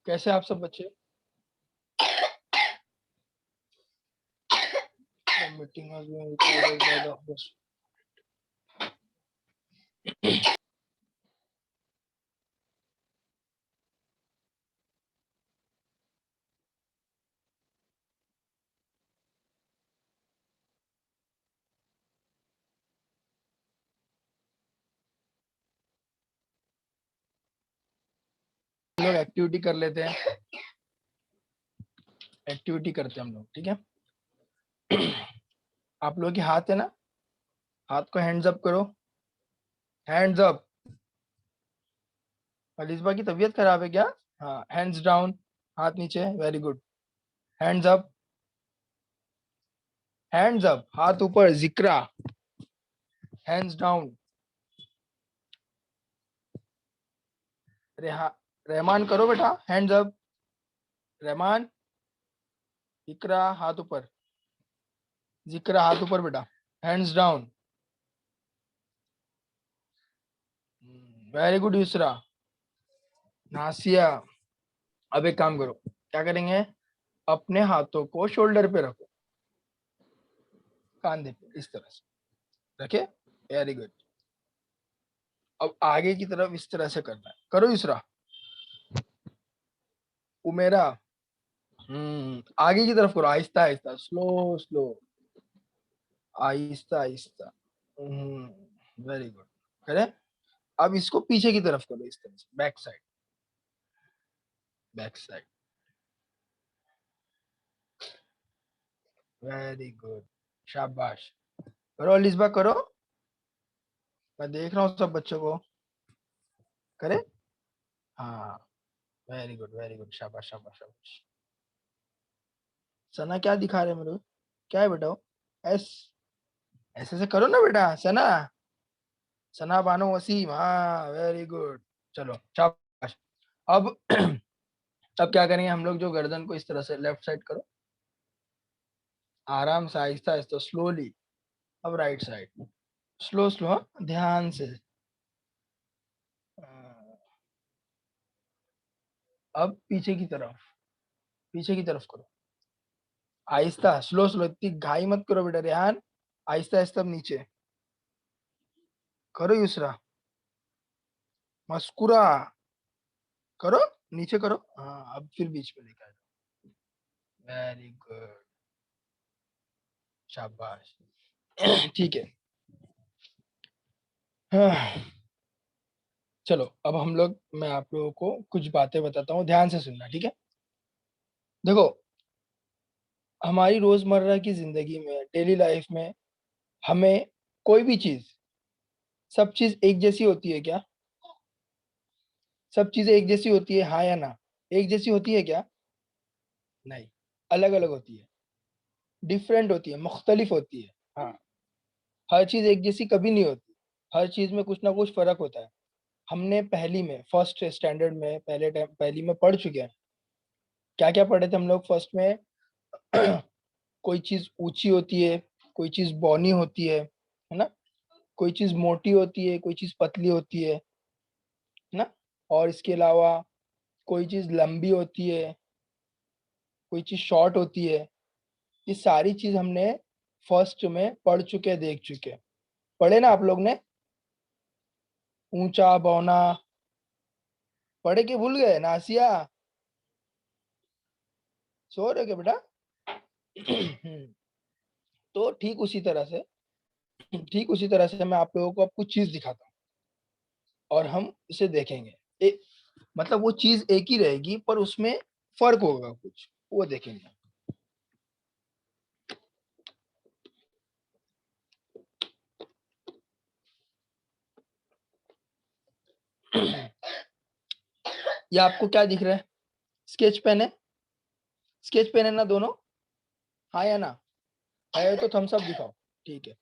कैसे आप सब बच्चे? The meeting has been recorded by the host. हम लोग एक्टिविटी कर लेते हैं। एक्टिविटी करते हैं हम लोग, ठीक है। आप लोगों के हाथ है ना, हाथ को हैंड्स अप करो। Hands up. अलिस्बा की तबीयत खराब है क्या? हाँ, हैंड्स डाउन, हाथ नीचे। Very good. Hands up, hands up, हाथ ऊपर। जिक्रा, हैंड्स डाउन। रहमान करो बेटा, हैंड्स अप। रहमान। इकरा हाथ ऊपर। जिक्रा हाथ ऊपर बेटा। Hands down. Very good Yusra. Nasiya. अब एक काम करो, क्या करेंगे? अपने हाथों को शोल्डर पे रखो, कांधे पे, इस तरह से रखे। Very good. अब आगे की तरफ इस तरह से करना है। करो यूसरा। उमेरा। आगे की तरफ करो, Aahista Aahista, slow slow, Aahista Aahista. Very good. करें। अब इसको पीछे की तरफ करो, इस तरह से, back side, back side. Very good, शाबाश। करो अलिस्बा, करो। मैं देख रहा हूँ सब बच्चों को। करे। हाँ, वेरी गुड वेरी गुड, शाबाश शाबाश शाबाश। सना क्या दिखा रहे हैं मेरे को? क्या है बेटा वो? एस, ऐसे से करो ना बेटा। सना, सना बानो वसीम, हाँ वेरी गुड। चलो शाबाश। अब अब क्या करेंगे हम लोग? जो गर्दन को इस तरह से लेफ्ट साइड करो, आराम से, आहिस्ता आहिस्ता, स्लोली। अब राइट साइड, स्लो स्लो, हाँ, ध्यान से। अब पीछे की तरफ, पीछे की तरफ करो, आहिस्ता, स्लो स्लो, इतनी घाई मत करो बेटा रेहान। आहिस्ता आहिस्ता, अब नीचे करो यूसरा। मस्कुरा करो, नीचे करो। हाँ, अब फिर बीच में लेकर जाओ। वेरी गुड, शाबाश। ठीक है। हाँ, चलो अब हम लोग, मैं आप लोगों को कुछ बातें बताता हूँ, ध्यान से सुनना, ठीक है? देखो, हमारी रोजमर्रा की जिंदगी में, डेली लाइफ में, हमें कोई भी चीज, सब चीज एक जैसी होती है क्या? सब चीजें एक जैसी होती है, हाँ या ना? एक जैसी होती है क्या? नहीं, अलग अलग होती है, डिफरेंट होती है, मुख्तलिफ होती है। हाँ, हर चीज एक जैसी कभी नहीं होती। हर चीज में कुछ ना कुछ फर्क होता है। हमने पहली में, फर्स्ट स्टैंडर्ड में, पहले टाइम पहली में पढ़ चुके हैं। क्या क्या पढ़े थे हम लोग फर्स्ट में? कोई चीज ऊंची होती है, कोई चीज बौनी होती है ना? कोई चीज मोटी होती है, कोई चीज पतली होती है ना? और इसके अलावा कोई चीज लंबी होती है, कोई चीज शॉर्ट होती है। ये सारी चीज हमने फर्स्ट में पढ़ चुके, देख चुके। पढ़े ना आप लोग ने? ऊंचा बौना पढ़े के भूल गए? नासिया, सो रहे क्या बेटा? तो ठीक उसी तरह से मैं आप लोगों को अब कुछ चीज दिखाता हूँ, और हम इसे देखेंगे। मतलब वो चीज एक ही रहेगी, पर उसमें फर्क होगा कुछ, वो देखेंगे। ये आपको क्या दिख रहा है? स्केच पेन है? स्केच पेन है ना दोनों? हाँ या ना? है तो थम्स अप दिखाओ। ठीक है।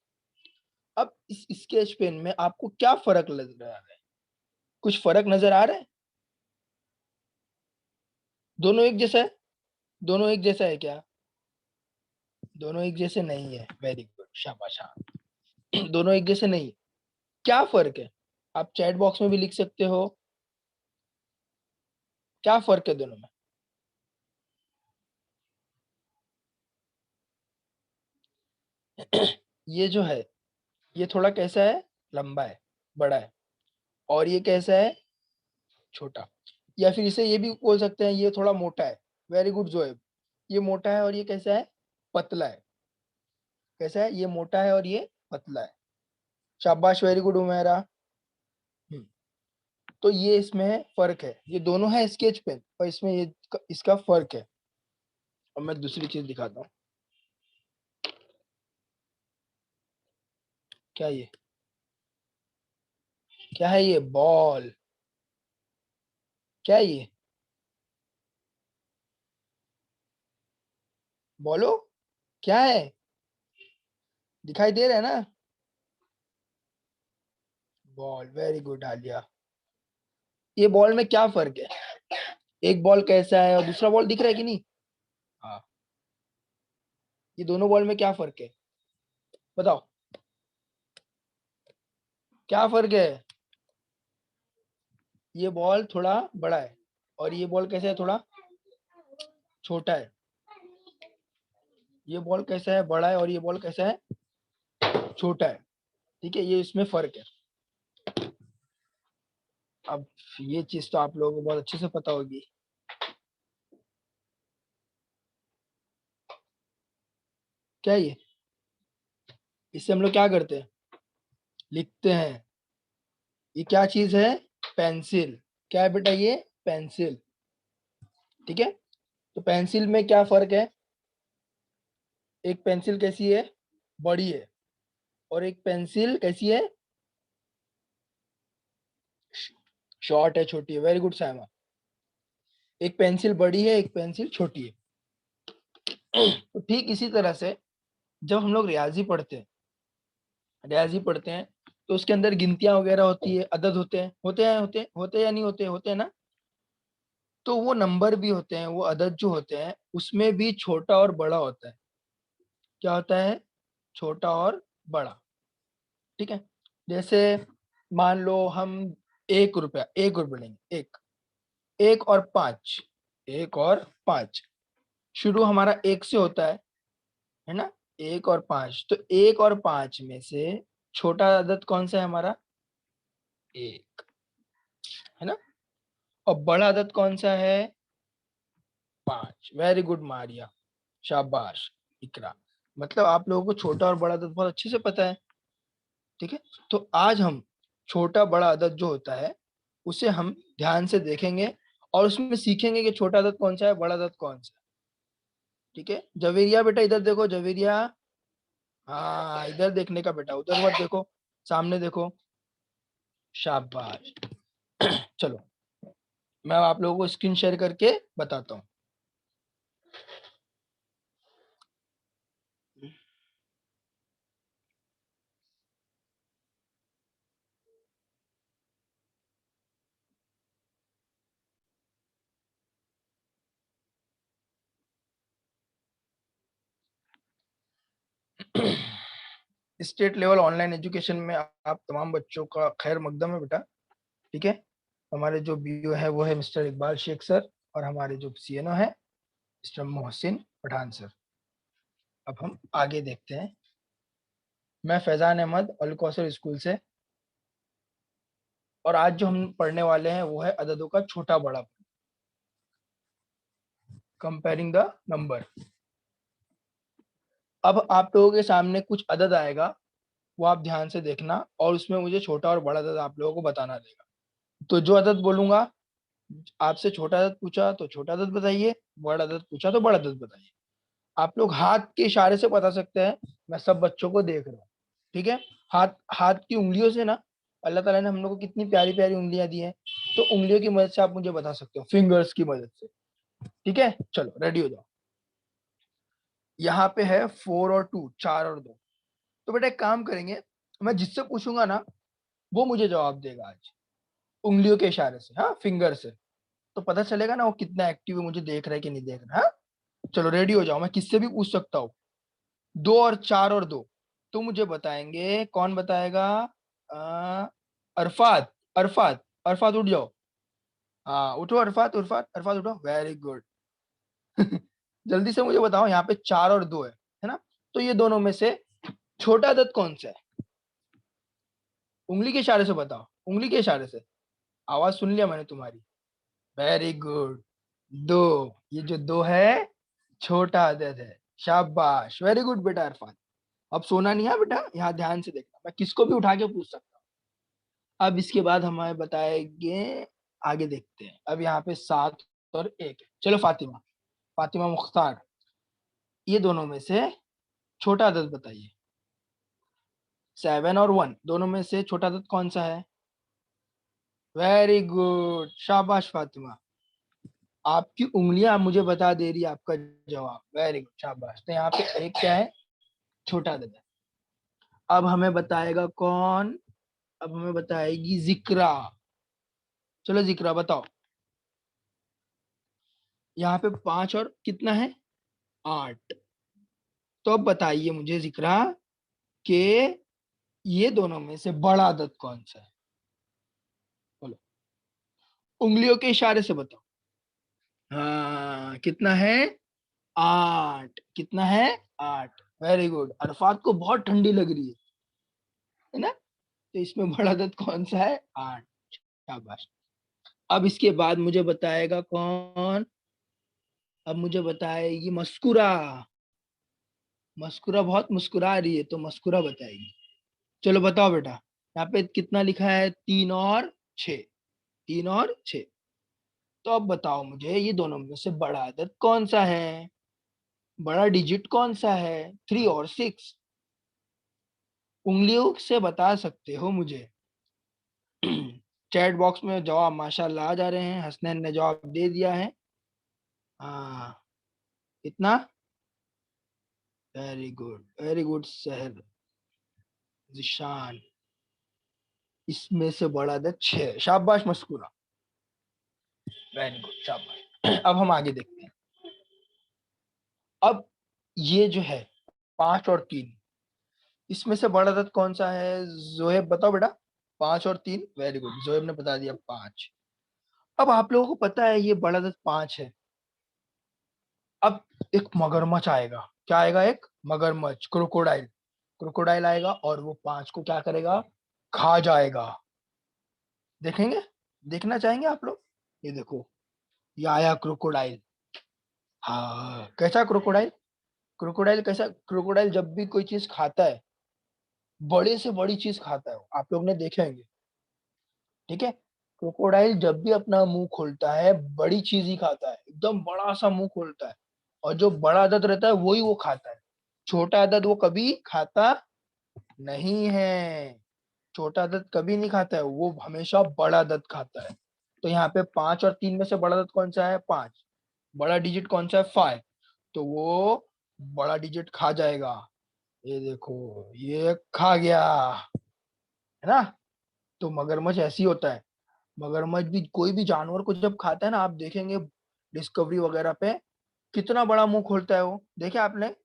अब इस स्केच पेन में आपको क्या फर्क नजर आ रहा है? कुछ फर्क नजर आ रहा है? दोनों एक जैसा है? दोनों एक जैसा है क्या? दोनों एक जैसे नहीं है। वेरी गुड, शाबाश, हाँ। दोनों एक जैसे नहीं है। क्या फर्क है? आप चैट बॉक्स में भी लिख सकते हो। क्या फर्क है दोनों में? ये जो है, ये थोड़ा कैसा है, लंबा है, बड़ा है, और ये कैसा है, छोटा। या फिर इसे ये भी बोल सकते हैं, ये थोड़ा मोटा है। वेरी गुड जोएब, ये मोटा है और ये कैसा है, पतला है। कैसा है, ये मोटा है और ये पतला है। शाबाश, वेरी गुड उमेरा। हम्म, तो ये इसमें फर्क है, ये दोनों है स्केच पेन, और इसमें ये इसका फर्क है। और मैं दूसरी चीज दिखाता हूँ। क्या ये, क्या है ये, बॉल। क्या है ये, बोलो, क्या है, दिखाई दे रहा है ना, बॉल। Very good Alia. ये बॉल में क्या फर्क है, एक बॉल कैसा है और दूसरा बॉल दिख रहा है कि नहीं। हाँ, ये दोनों बॉल में क्या फर्क है, बताओ, क्या फर्क है। ये बॉल थोड़ा बड़ा है और ये बॉल कैसा है, थोड़ा छोटा है। ये बॉल कैसा है, बड़ा है, और ये बॉल कैसा है, छोटा है। ठीक है, ये इसमें फर्क है। अब ये चीज तो आप लोगों को बहुत अच्छे से पता होगी। क्या ये, इससे हम लोग क्या करते हैं, लिखते हैं। ये क्या चीज है, पेंसिल। क्या है बेटा, ये पेंसिल। ठीक है, तो पेंसिल में क्या फर्क है, एक पेंसिल कैसी है, बड़ी है, और एक पेंसिल कैसी है, शॉर्ट है, छोटी है। वेरी गुड साइमा, एक पेंसिल बड़ी है, एक पेंसिल छोटी है। तो ठीक इसी तरह से जब हम लोग रियाजी पढ़ते हैं, तो उसके अंदर गिनतियां वगैरह होती है, अदद होते हैं या नहीं होते, होते हैं ना। तो वो नंबर भी होते हैं, वो अदद जो होते हैं उसमें भी छोटा और बड़ा होता है। क्या होता है, छोटा और बड़ा। ठीक है, जैसे मान लो हम 1 रुपया, 1 रुपये लेंगे, एक, एक और पांच, एक और पांच। शुरू हमारा एक से होता है ना, एक और पांच। तो एक और पांच में से छोटा अदद कौन सा है हमारा, एक, है ना। और बड़ा अदद कौन सा है, पांच। वेरी गुड मारिया, शाबाश इकरा। मतलब आप लोगों को छोटा और बड़ा अदद बहुत अच्छे से पता है। ठीक है, तो आज हम छोटा बड़ा अदद जो होता है उसे हम ध्यान से देखेंगे, और उसमें सीखेंगे कि छोटा अदद कौन सा है, बड़ा अदद कौन सा है। ठीक है, जवेरिया बेटा इधर देखो, जवेरिया। हाँ, इधर देखने का बेटा, उधर मत देखो, सामने देखो। शाबाश। चलो, मैं आप लोगों को स्क्रीन शेयर करके बताता हूँ। स्टेट लेवल ऑनलाइन एजुकेशन में आप तमाम बच्चों का खैर मकदम है बेटा। ठीक है, हमारे जो बीओ है वो है मिस्टर इकबाल शेख सर, और हमारे जो सीएनओ है मिस्टर मोहसिन पठान सर। अब हम आगे देखते हैं। मैं फैजान अहमद अल कौसर स्कूल से, और आज जो हम पढ़ने वाले हैं वो है अददों का छोटा बड़ा, कंपेयरिंग द नंबर। अब आप लोगों के सामने कुछ अदद आएगा, वो आप ध्यान से देखना, और उसमें मुझे छोटा और बड़ा अदद आप लोगों को बताना रहेगा। तो जो अदद बोलूंगा, आपसे छोटा अदद पूछा तो छोटा अदद बताइए, बड़ा अदद पूछा तो बड़ा अदद बताइए। आप लोग हाथ के इशारे से बता सकते हैं, मैं सब बच्चों को देख रहा हूँ। ठीक है, हाथ हाथ की उंगलियों से ना, अल्लाह ताला ने हम लोग को कितनी प्यारी प्यारी उंगलियां दी हैं, तो उंगलियों की मदद से आप मुझे बता सकते हो, फिंगर्स की मदद से। ठीक है, चलो रेडी हो जाओ। यहाँ पे है 4 और 2, 4 और 2। तो बेटा एक काम करेंगे, मैं जिससे पूछूंगा ना वो मुझे जवाब देगा आज, उंगलियों के इशारे से, हाँ, फिंगर से। तो पता चलेगा ना वो कितना एक्टिव है, मुझे देख रहा है कि नहीं देख रहा है। हाँ? चलो रेडी हो जाओ, मैं किससे भी पूछ सकता हूँ। 2 और 4 और 2, तो मुझे बताएंगे, कौन बताएगा, अ, अरफात, अरफात, अरफात उठ जाओ। हाँ उठो, अरफात, अरफात, अरफात उठो, वेरी गुड। जल्दी से मुझे बताओ, यहाँ पे 4 और 2 है ना। तो ये दोनों में से छोटा दंत कौन सा है? उंगली के इशारे से बताओ, उंगली के इशारे से। आवाज सुन लिया मैंने तुम्हारी। Very good. दो। ये जो दो है, छोटा अदद है। शाबाश, वेरी गुड बेटा इरफान। अब सोना नहीं है बेटा, यहाँ ध्यान से देखना, मैं किसको भी उठा के पूछ सकता हूँ। अब इसके बाद हमें बताएंगे, आगे देखते हैं। अब यहाँ पे 7 और 1 है। चलो फातिमा, फातिमा मुख्तार, ये दोनों में से छोटा अदद बताइए। 7 और 1 दोनों में से छोटा अदद कौन सा है? वेरी गुड, शाबाश फातिमा। आपकी उंगलियां मुझे बता दे रही है आपका जवाब। वेरी गुड, शाबाश। तो यहाँ पे एक क्या है? छोटा अदद है। अब हमें बताएगा कौन? अब हमें बताएगी जिक्रा। चलो जिक्रा बताओ। यहाँ पे 5 और कितना है? 8। तो अब बताइए मुझे जिक्रा के ये दोनों में से बड़ा अदद कौन सा है? बोलो, उंगलियों के इशारे से बताओ। हाँ, कितना है? 8। कितना है? 8। Very good. अरफात को बहुत ठंडी लग रही है ना? तो इसमें बड़ा अदद कौन सा है? 8। शाबाश। अब इसके बाद मुझे बताएगा कौन? अब मुझे बताएगी मस्कुरा। मस्कुरा बहुत मुस्कुरा रही है, तो मस्कुरा बताएगी। चलो बताओ बेटा, यहाँ पे कितना लिखा है? 3 और 6। 3 और 6। तो अब बताओ मुझे, ये दोनों में से बड़ा अदद कौन सा है? बड़ा डिजिट कौन सा है? 3 और 6। उंगलियों से बता सकते हो मुझे। चैट बॉक्स में जवाब माशाल्लाह आ जा रहे हैं। हसनैन ने जवाब दे दिया है। हाँ, कितना? वेरी गुड सहर, जिशान। इसमें से बड़ा अदद 6। शाबाश मस्कुरा, वेरी गुड, शाबाश। अब हम आगे देखते हैं। अब ये जो है 5 और 3, इसमें से बड़ा अदद कौन सा है? जोहेब बताओ बेटा। 5 और 3, वेरी गुड, जोहेब ने बता दिया 5। अब आप लोगों को पता है ये बड़ा अदद 5 है। अब एक मगरमच्छ आएगा। क्या आएगा? एक मगरमच्छ, क्रोकोडाइल। क्रोकोडाइल आएगा और वो 5 को क्या करेगा? खा जाएगा। देखेंगे? देखना चाहेंगे आप लोग? ये देखो, ये आया क्रोकोडाइल। हाँ, कैसा क्रोकोडाइल? क्रोकोडाइल कैसा? क्रोकोडाइल जब भी कोई चीज खाता है, बड़े से बड़ी चीज खाता है, आप लोग ने देखे होंगे। ठीक है? क्रोकोडाइल जब भी अपना मुंह खोलता है, बड़ी चीज ही खाता है, एकदम बड़ा सा मुंह खोलता है। और जो बड़ा अदद रहता है वही वो खाता है। छोटा अदद वो कभी खाता नहीं है। छोटा अदद कभी नहीं खाता है, वो हमेशा बड़ा अदद खाता है। तो यहाँ पे 5 और 3 में से बड़ा अदद कौन सा है? 5। बड़ा डिजिट कौन सा है? 5। तो वो बड़ा डिजिट खा जाएगा। ये देखो, ये खा गया, है ना? तो मगरमच्छ ऐसी होता है। मगरमच्छ भी कोई भी जानवर को जब खाता है ना, आप देखेंगे डिस्कवरी वगैरह पे, कितना बड़ा मुंह खोलता है वो, देखे आपने?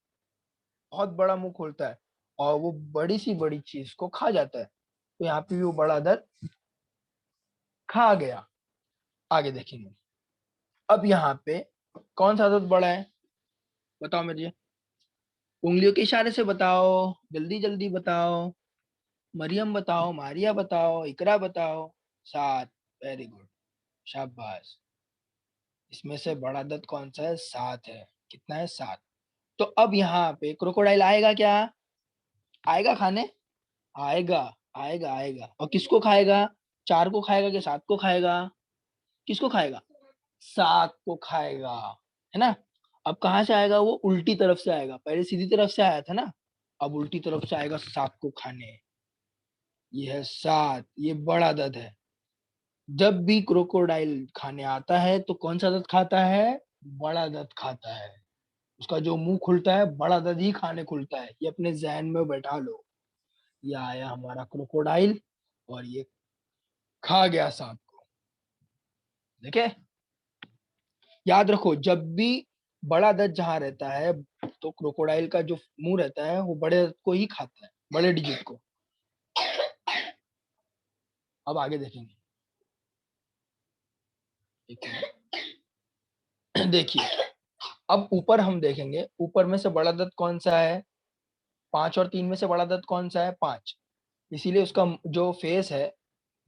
बहुत बड़ा मुंह खोलता है और वो बड़ी सी बड़ी चीज को खा जाता है। तो यहाँ पे भी वो बड़ा दर खा गया। आगे देखेंगे। अब यहाँ पे कौन सा आदत बड़ा है? बताओ मुझे, उंगलियों के इशारे से बताओ, जल्दी जल्दी बताओ। मरियम बताओ, मारिया बताओ, इकरा बताओ। 7। वेरी गुड, शाबाश। इसमें से बड़ा दंत कौन सा है? 7 है। कितना है? 7। तो अब यहाँ पे क्रोकोडाइल आएगा क्या? आएगा खाने? आएगा, आएगा, आएगा। और किसको खाएगा? 4 को खाएगा कि 7 को खाएगा? किसको खाएगा? 7 को खाएगा, है ना? अब कहाँ से आएगा? वो उल्टी तरफ से आएगा। पहले सीधी तरफ से आया था ना, अब उल्टी तरफ से आएगा 7 को खाने। ये है 7, ये बड़ा दंत है। जब भी क्रोकोडाइल खाने आता है तो कौन सा दंत खाता है? बड़ा दंत खाता है। उसका जो मुंह खुलता है, बड़ा दंत ही खाने खुलता है। ये अपने जहन में बैठा लो। ये आया हमारा क्रोकोडाइल और ये खा गया सांप को। देखे? याद रखो, जब भी बड़ा दंत जहां रहता है, तो क्रोकोडाइल का जो मुंह रहता है वो बड़े दंत को ही खाता है, बड़े डिजिट को। अब आगे देखेंगे। देखिए, अब ऊपर हम देखेंगे, ऊपर में से बड़ा दंत कौन सा है? 5 और 3 में से बड़ा दंत कौन सा है? 5। इसीलिए उसका जो फेस है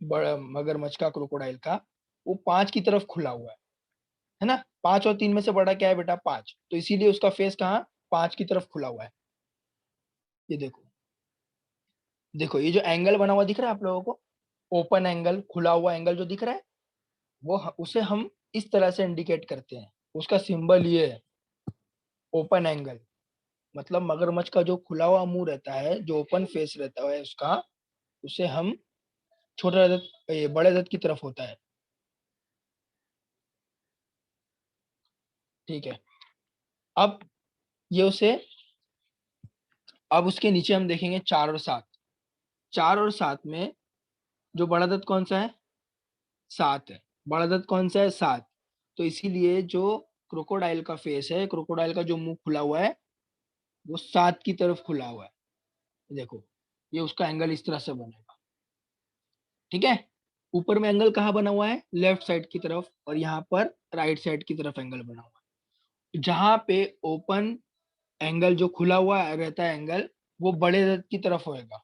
बड़ा मगरमच्छ का, क्रोकोडाइल का, वो 5 की तरफ खुला हुआ है ना? 5 और 3 में से बड़ा क्या है बेटा? 5। तो इसीलिए उसका फेस कहाँ? 5 की तरफ खुला हुआ है। ये देखो, देखो ये जो एंगल बना हुआ दिख रहा है आप लोगों को, ओपन एंगल, खुला हुआ एंगल जो दिख रहा है, वो उसे हम इस तरह से इंडिकेट करते हैं। उसका सिंबल ये है, ओपन एंगल। मतलब मगरमच्छ का जो खुला हुआ मुंह रहता है, जो ओपन फेस रहता है उसका, उसे हम छोटा दंत, ये बड़े दंत की तरफ होता है। ठीक है। अब ये उसे, अब उसके नीचे हम देखेंगे 4 और 7। 4 और 7 में जो बड़ा दंत कौन सा है? 7 है। बड़ा दंत कौन सा है? 7। तो इसीलिए जो क्रोकोडाइल का फेस है, क्रोकोडाइल का जो मुंह खुला हुआ है, वो 7 की तरफ खुला हुआ है। देखो, ये उसका एंगल इस तरह से बनेगा। ठीक है। ऊपर में एंगल कहाँ बना हुआ है? लेफ्ट साइड की तरफ, और यहाँ पर राइट साइड की तरफ एंगल बना हुआ है। जहां पे ओपन एंगल, जो खुला हुआ रहता है एंगल, वो बड़े दंत की तरफ होएगा,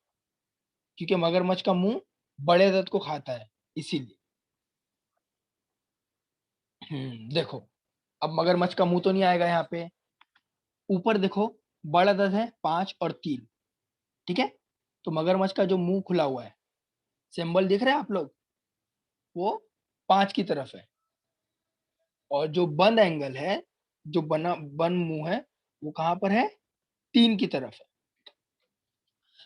क्योंकि मगरमच्छ का मुंह बड़े दंत को खाता है, इसीलिए। देखो, अब मगरमच्छ का मुंह तो नहीं आएगा यहाँ पे। ऊपर देखो, बड़ा दंत है 5 और 3। ठीक है। तो मगरमच्छ का जो मुंह खुला हुआ है, सिंबल दिख रहा है आप लोग, वो 5 की तरफ है। और जो बंद एंगल है, जो बंद मुंह है, वो कहां पर है? 3 की तरफ है।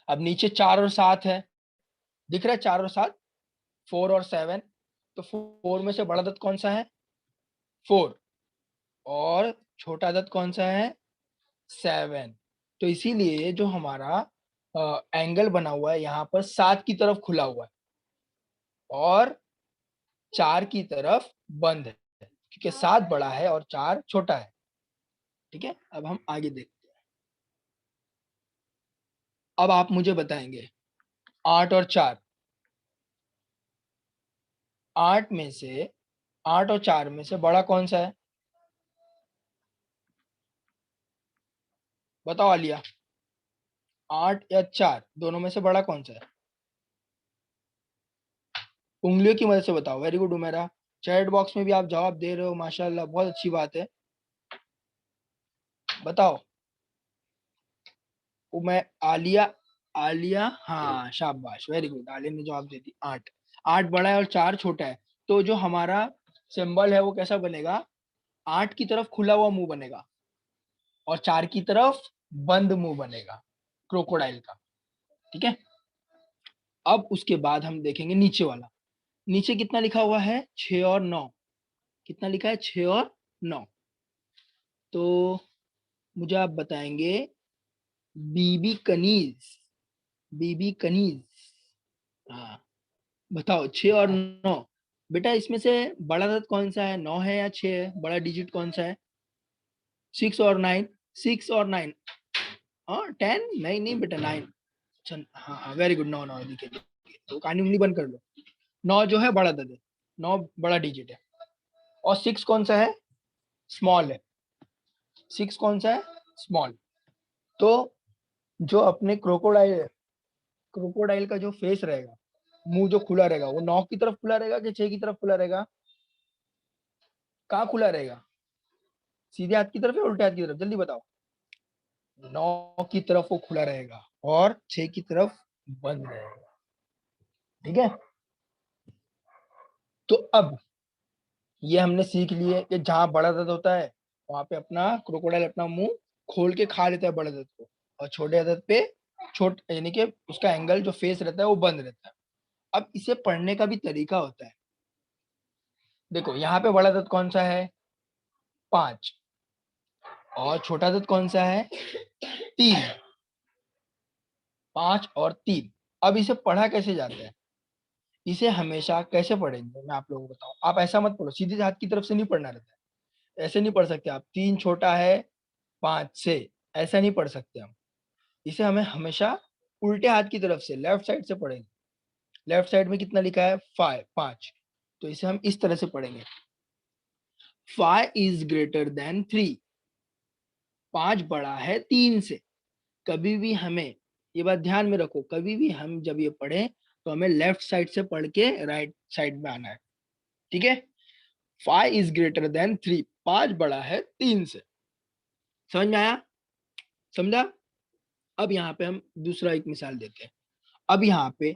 अब नीचे 4 और 7 है, दिख रहा है? 4 और 7, 4 और 7। तो 4 में से बड़ा दंत कौन सा है? 4। और छोटा दंत कौन सा है? 7। तो इसीलिए जो हमारा एंगल बना हुआ है यहाँ पर 7 की तरफ खुला हुआ है, और 4 की तरफ बंद है, क्योंकि 7 बड़ा है और 4 छोटा है। ठीक है। अब हम आगे देखते हैं। अब आप मुझे बताएंगे 8 और 4। 8 में से, 8 और 4 में से बड़ा कौन सा है? बताओ आलिया। 8 या 4 दोनों में से बड़ा कौन सा है? उंगलियों की मदद से बताओ। Very good Umera. Chat box में भी आप जवाब दे रहे हो, माशाल्लाह, बहुत अच्छी बात है। बताओ। मैं आलिया, आलिया, हाँ शाबाश, वेरी गुड। आलिया ने जवाब दे दी 8। 8 बड़ा है और 4 छोटा है। तो जो हमारा सिंबल है वो कैसा बनेगा? 8 की तरफ खुला हुआ मुंह बनेगा, और 4 की तरफ बंद मुंह बनेगा, क्रोकोडाइल का। ठीक है। अब उसके बाद हम देखेंगे नीचे वाला। नीचे कितना लिखा हुआ है? 6 और 9। कितना लिखा है? 6 और 9। तो मुझे आप बताएंगे, बीबी कनीज, बीबी कनीज, हाँ, बताओ 6 और 9। बेटा इसमें से बड़ा दंत कौन सा है? 9 है या 6 है? बड़ा डिजिट कौन सा है? 6 और 9। 6 और 9, हाँ 10, नहीं नहीं बेटा 9। अच्छा, हाँ हाँ, वेरी गुड। 9 9 दिखे दिखे। तो कानी उंगली बंद कर लो। 9 जो है बड़ा दंत है, 9 बड़ा डिजिट है। और 6 कौन सा है? स्मॉल है। 6 कौन सा है? स्मॉल। तो जो अपने क्रोकोडाइल, क्रोकोडाइल का जो फेस रहेगा, मुंह जो खुला रहेगा, वो 9 की तरफ खुला रहेगा कि 6 की तरफ खुला रहेगा? कहाँ खुला रहेगा? सीधे हाथ की तरफ या उल्टे हाथ की तरफ? जल्दी बताओ। 9 की तरफ वो खुला रहेगा, और 6 की तरफ बंद रहेगा। ठीक है। तो अब ये हमने सीख लिए कि जहां बड़ा दंत होता है, वहां पे अपना क्रोकोडाइल अपना मुंह खोल के खा लेता है बड़े दंत को, और छोटे दंत पे छोट, यानी कि उसका एंगल जो फेस रहता है वो बंद रहता है। अब इसे पढ़ने का भी तरीका होता है। देखो यहाँ पे बड़ा दंत कौन सा है? 5। और छोटा दंत कौन सा है? 3। 5 और 3। अब इसे पढ़ा कैसे जाता है? इसे हमेशा कैसे पढ़ेंगे मैं आप लोगों को बताऊं। आप ऐसा मत पढ़ो, सीधे हाथ की तरफ से नहीं पढ़ना रहता है। ऐसे नहीं पढ़ सकते आप, 3 छोटा है 5 से, ऐसा नहीं पढ़ सकते हम। इसे हमें हमेशा उल्टे हाथ की तरफ से, लेफ्ट साइड से पढ़ेंगे। लेफ्ट साइड में कितना लिखा है? 5, 5। तो इसे हम इस तरह से पढ़ेंगे, 5 इज ग्रेटर देन 3। 5 बड़ा है 3 से। कभी भी हमें, ये बात ध्यान में रखो, कभी भी हम जब ये पढ़े तो हमें लेफ्ट साइड से पढ़ के राइट साइड में आना है, ठीक है। 5 इज ग्रेटर देन 3, 5 बड़ा है 3 से। समझ में आया? समझा? अब यहाँ पे हम दूसरा एक मिसाल देते हैं। अब यहाँ पे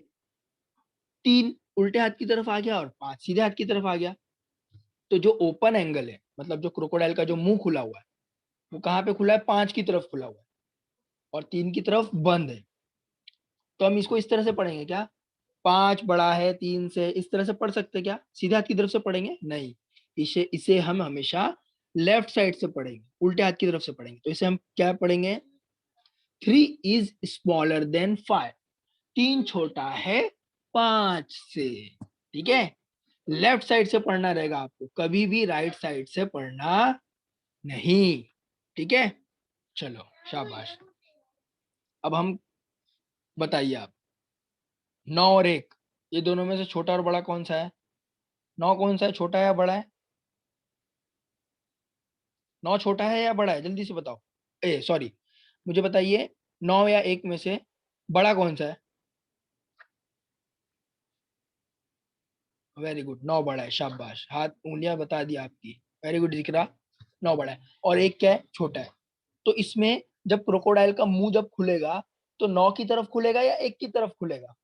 3 उल्टे हाथ की तरफ आ गया और 5 सीधे हाथ की तरफ आ गया। तो जो ओपन एंगल है, मतलब जो क्रोकोडाइल का जो मुंह खुला हुआ है, वो कहाँ पे खुला है? 5 की तरफ खुला हुआ है और 3 की तरफ बंद है। तो हम इसको इस तरह से पढ़ेंगे क्या? 5 बड़ा है 3 से, इस तरह से पढ़ सकते क्या? सीधे हाथ की तरफ से पढ़ेंगे? नहीं, इसे इसे हम हमेशा लेफ्ट साइड से पढ़ेंगे, उल्टे हाथ की तरफ से पढ़ेंगे। तो इसे हम क्या पढ़ेंगे? 3 इज स्मॉलर देन 5, 3 छोटा है 5 से, ठीक है। लेफ्ट साइड से पढ़ना रहेगा आपको, कभी भी राइट साइड से पढ़ना नहीं, ठीक है। चलो शाबाश। अब हम, बताइए आप, 9 और 1, ये दोनों में से छोटा और बड़ा कौन सा है? 9 कौन सा है, छोटा है या बड़ा है? 9 छोटा है या बड़ा है, जल्दी से बताओ। ए सॉरी, मुझे बताइए, 9 या 1 में से बड़ा कौन सा है? वेरी गुड, 9 बड़ा है, शाबाश, हाथ उंगलियां बता दी आपकी। वेरी गुड जिक्रा, 9 बड़ा है और 1 क्या है? छोटा है। तो इसमें जब क्रोकोडाइल का मुंह जब खुलेगा तो 9 की तरफ खुलेगा या 1 की तरफ खुलेगा?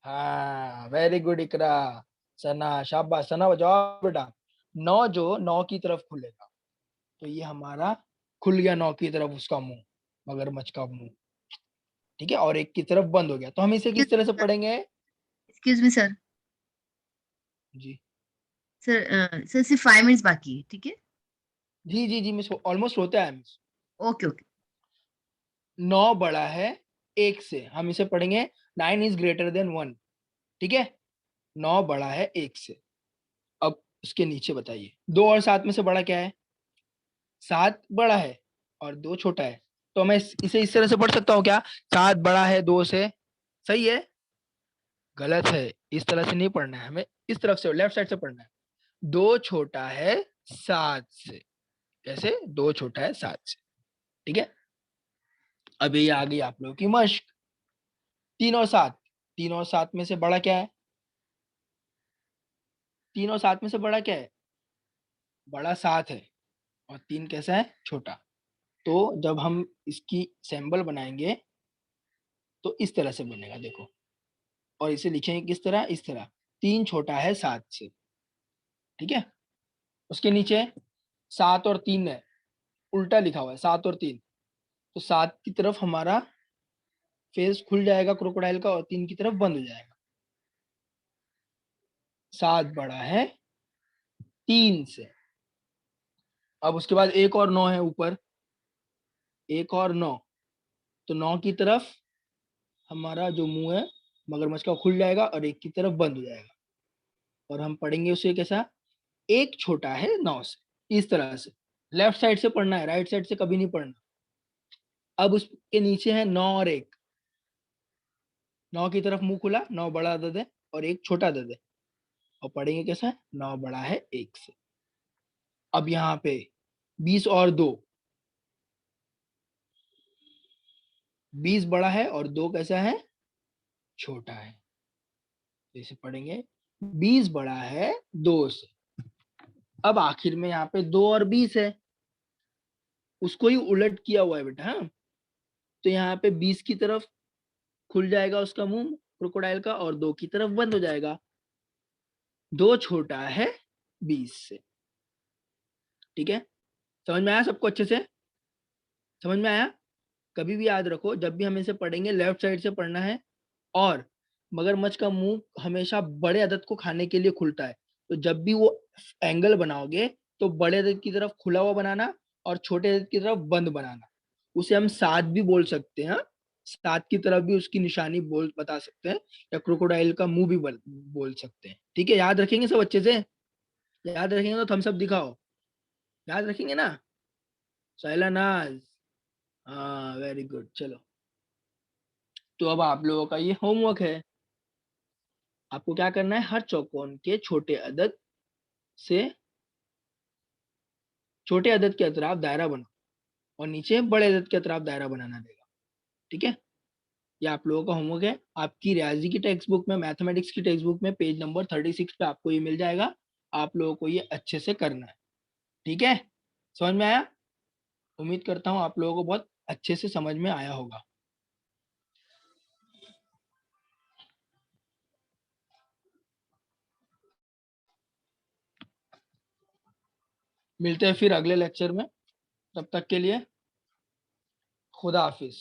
हाँ वेरी गुड इकरा, सना, शाबाश सना, बजाओ बेटा। 9 जो 9 की तरफ खुलेगा, तो ये हमारा खुल गया 9 की तरफ उसका मुंह, मगरमच्छ का मुंह, ठीक है। और 1 की तरफ बंद हो गया। तो हम इसे किस तरह से पढ़ेंगे? Excuse me sir. जी सर सर सिर्फ 5 मिनट्स बाकी है, ठीक है। जी जी जी मिस, ऑलमोस्ट होता है मिस। Okay okay. 9 बड़ा है 1 से, हम इसे पढ़ेंगे 9 इज ग्रेटर देन 1, ठीक है। 9 बड़ा है 1 से। अब उसके नीचे बताइए, 2 और 7 में से बड़ा क्या है? 7 बड़ा है और 2 छोटा है। तो मैं इसे इस तरह से पढ़ सकता हूँ क्या? 7 बड़ा है 2 से, सही है? गलत है, इस तरह से नहीं पढ़ना है हमें, इस तरफ से लेफ्ट साइड से पढ़ना है। 2 छोटा है 7 से। कैसे? 2 छोटा है 7 से, ठीक है। अब ये आ गई आप लोगों की मश्क। 3 और 7, 3 और 7 में से बड़ा क्या है? 3 और 7 में से बड़ा क्या है? बड़ा 7 है और 3 कैसा है? छोटा। तो जब हम इसकी सिंबल बनाएंगे तो इस तरह से बनेगा, देखो। और इसे लिखेंगे किस तरह? इस तरह, 3 छोटा है 7 से, ठीक है। उसके नीचे 7 और 3 है, उल्टा लिखा हुआ है, 7 और 3। तो 7 की तरफ हमारा फेस खुल जाएगा क्रोकोडाइल का और 3 की तरफ बंद हो जाएगा। 7 बड़ा है 3 से। अब उसके बाद 1 और 9 है ऊपर, 1 और 9। तो 9 की तरफ हमारा जो मुंह है मगरमच्छ का खुल जाएगा और 1 की तरफ बंद हो जाएगा। और हम पढ़ेंगे उसे कैसा? 1 छोटा है 9 से, इस तरह से। लेफ्ट साइड से पढ़ना है, राइट साइड से कभी नहीं पढ़ना। अब उसके नीचे है 9 और 1। 9 की तरफ मुंह खुला, 9 बड़ा दे दे और 1 छोटा दे दे। और पढ़ेंगे कैसा? 9 बड़ा है 1 से। अब यहाँ पे 20 और 2, 20 बड़ा है और 2 कैसा है? छोटा है। तो इसे पढ़ेंगे 20 बड़ा है 2 से। अब आखिर में यहाँ पे 2 और 20 है, उसको ही उलट किया हुआ है बेटा, हाँ। तो यहाँ पे 20 की तरफ खुल जाएगा उसका मुंह क्रोकोडाइल का और 2 की तरफ बंद हो जाएगा। 2 छोटा है 20 से, ठीक है। समझ में आया सबको अच्छे से? समझ में आया? कभी भी याद रखो, जब भी हम इसे पढ़ेंगे लेफ्ट साइड से पढ़ना है। और मगरमच्छ का मुंह हमेशा बड़े अदद को खाने के लिए खुलता है। तो जब भी वो एंगल बनाओगे तो बड़े अदद की तरफ खुला हुआ बनाना और छोटे अदद की तरफ बंद बनाना। उसे हम 7 भी बोल सकते हैं, 7 की तरफ भी उसकी निशानी बोल बता सकते हैं, या क्रोकोडाइल का मुंह भी बोल सकते हैं, ठीक है। याद रखेंगे सब अच्छे से? याद रखेंगे तो थम्स अप दिखाओ। याद रखेंगे ना? शैलानाज, हाँ वेरी गुड। चलो, तो अब आप लोगों का ये होमवर्क है। आपको क्या करना है? हर चौकोन के छोटे अदद से, छोटे अदद के अतराफ दायरा बनाओ और नीचे बड़े अदद के तरफ दायरा बनाना देगा। ठीक है, ये आप लोगों का होमवर्क है। आपकी रियाजी की टेक्स्ट बुक में, मैथमेटिक्स की टेक्स्ट बुक में पेज नंबर 36 पे आपको ये मिल जाएगा। आप लोगों को ये अच्छे से करना है। ठीक है, समझ में आया? उम्मीद करता हूँ आप लोगों को बहुत अच्छे से समझ में आया होगा। मिलते हैं फिर अगले लेक्चर में। तब तक के लिए खुदा हाफिज।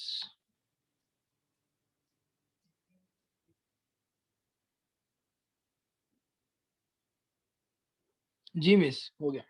जी मिस, हो गया।